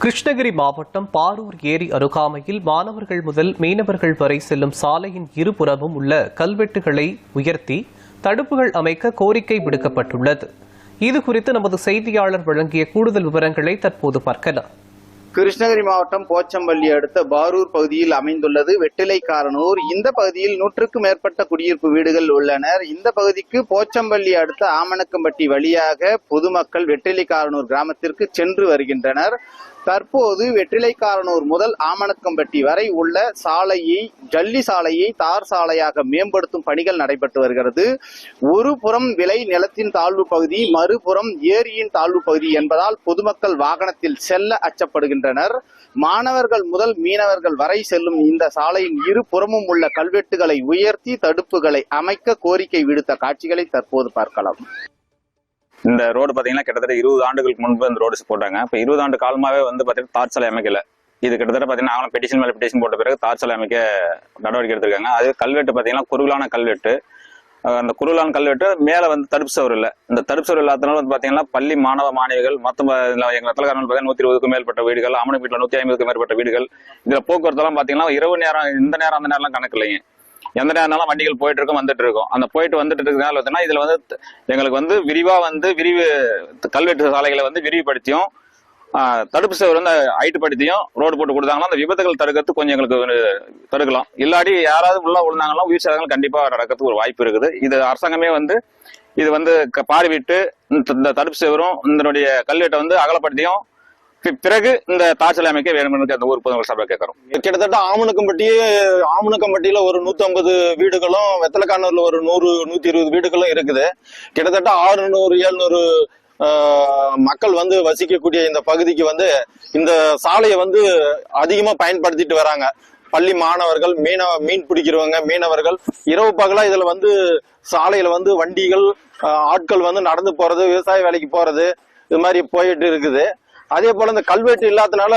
கிருஷ்ணகிரி மாவட்டம் பாரூர் ஏரி அருகாமையில் மாணவர்கள் முதல் மீனவர்கள் வரை செல்லும் சாலையின் இருபுறமும் உள்ள கல்வெட்டுகளை உயர்த்தி தடுப்புகள் அமைக்க கோரிக்கை விடுக்கப்பட்டுள்ளது. இதுகுறித்து நமது செய்தியாளர் வழங்கிய கூடுதல் விவரங்களை தற்போது பார்க்கலாம். கிருஷ்ணகிரி மாவட்டம் போச்சம்பள்ளி அடுத்த பாரூர் பகுதியில் அமைந்துள்ளது வெட்டிலைக்காரனூர். இந்த பகுதியில் 100க்கும் மேற்பட்ட குடியிருப்பு வீடுகள் உள்ளனர். இந்த பகுதிக்கு போச்சம்பள்ளி அடுத்த ஆமணக்கம்பட்டி வழியாக பொதுமக்கள் வெட்டிலைக்காரனூர் கிராமத்திற்கு சென்று வருகின்றனர். தற்போது வெற்றிலைக்காரனூர் முதல் ஆமணக்கம்பட்டி வரை உள்ள சாலையை ஜல்லி சாலையை தார் சாலையாக மேம்படுத்தும் பணிகள் நடைபெற்று வருகிறது. ஒரு புறம் விளை நிலத்தின் தாழ்வு பகுதி, மறுபுறம் ஏரியின் தாழ்வு பகுதி என்பதால் பொதுமக்கள் வாகனத்தில் செல்ல அச்சப்படுகின்றனர். மாணவர்கள் முதல் மீனவர்கள் வரை செல்லும் இந்த சாலையின் இரு புறமும் உள்ள கல்வெட்டுகளை உயர்த்தி தடுப்புகளை அமைக்க கோரிக்கை விடுத்த காட்சிகளை தற்போது பார்க்கலாம். இந்த ரோடு பாத்தீங்கன்னா கிட்டத்தட்ட 20 ஆண்டுகளுக்கு முன்பு இந்த ரோடு போட்டாங்க. இப்ப 20 ஆண்டு காலமாவே பாத்தீங்கன்னா தார் சாலை அமைக்கல. இது கிட்டத்தட்ட பாத்தீங்கன்னா அவங்களும் பெட்டிஷன் மேல பெட்டிஷன் போட்ட பிறகு தார் சாலை அமைக்க நடவடிக்கை எடுத்திருக்காங்க. அது கல்வெட்டு பாத்தீங்கன்னா குறுகலான கல்வெட்டு. அந்த குறுகலான கல்வெட்டு மேல தடுப்பு சவர் இல்லை. இந்த தடுப்பு சவர் இல்லாதனால பாத்தீங்கன்னா பள்ளி மாணவ மாணவிகள் மொத்தம் எங்க வெத்தலக்காரர்கள் பாத்தீங்கன்னா 120க்கும் மேற்பட்ட வீடுகள், ஆமணக்கு வீட்டுல 150க்கும் மேற்பட்ட வீடுகள். இதுல போக்குவரத்து எல்லாம் பாத்தீங்கன்னா இரவு நேரம் இந்த நேரம் அந்த நேரம் கணக்கு இல்லைங்க. எந்த நேரம் வண்டிகள் போயிட்டு இருக்கும் வந்துட்டு இருக்கும். அந்த போயிட்டு வந்துட்டு இருக்கிறதுனால இதுல எங்களுக்கு விரிவா விரிவு கல்வெட்டு சாலைகளை விரிவுபடுத்தியும் தடுப்பு சேவர் ஹைட்டுப்படுத்தியும் ரோடு போட்டு கொடுத்தாங்கன்னா அந்த விபத்துகள் தடுக்கிறதுக்கு கொஞ்சம் எங்களுக்கு தடுக்கலாம். இல்லாட்டி யாராவது உள்ள விழுந்தாங்கன்னா உயிர் சேதங்கள் கண்டிப்பா நடக்கிறதுக்கு ஒரு வாய்ப்பு இருக்குது. இது அரசாங்கமே இது பார்வையிட்டு இந்த தடுப்பு சேவரும் இதனுடைய கல்வெட்டை அகலப்படுத்தியும் பிறகு இந்த தார் சாலை அமைக்க வேணும் அந்த ஊர் பொதுமக்கள் சபை கேட்கிறோம். கிட்டத்தட்ட ஆமணக்கம்பட்டியில ஒரு 150 வீடுகளும், வெத்தலக்கானூர்ல ஒரு 100-120 வீடுகளும் இருக்குது. கிட்டத்தட்ட 600-700 மக்கள் வசிக்கக்கூடிய இந்த பகுதிக்கு இந்த சாலையை அதிகமா பயன்படுத்திட்டு வராங்க. பள்ளி மாணவர்கள், மீன் பிடிக்கிறவங்க, மீனவர்கள் இரவு பகலா இதுல சாலையில வண்டிகள், ஆட்கள் நடந்து போறது, விவசாய வேலைக்கு போறது, இது மாதிரி போயிட்டு இருக்குது. அதே போல இந்த கல்வெட்டு இல்லாதனால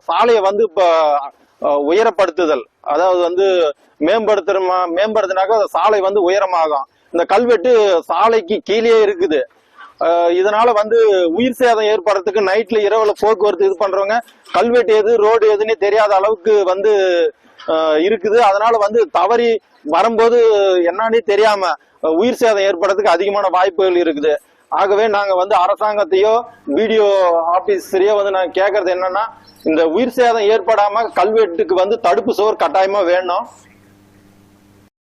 சாலையை இப்ப உயரப்படுத்துதல், அதாவது மேம்படுத்தினாக்க சாலை உயரமாகும். இந்த கல்வெட்டு சாலைக்கு கீழே இருக்குது. இதனால உயிர் சேதம் ஏற்படுறதுக்கு நைட்ல இரவுல போக்குவரத்து இது பண்றவங்க கல்வெட்டு எது ரோடு எதுன்னு தெரியாத அளவுக்கு இருக்குது. அதனால தவறி வரும்போது என்னன்னு தெரியாம உயிர் சேதம் ஏற்படுறதுக்கு அதிகமான வாய்ப்புகள் இருக்குது. ஆகவே நாங்க அரசாங்கத்தையோ பிடிஓ ஆபீஸரையோ நாங்க கேட்கறது என்னன்னா, இந்த உயிர் சேதம் ஏற்படாம கல்வெட்டுக்கு தடுப்பு சுவர் கட்டாயமா வேணும்.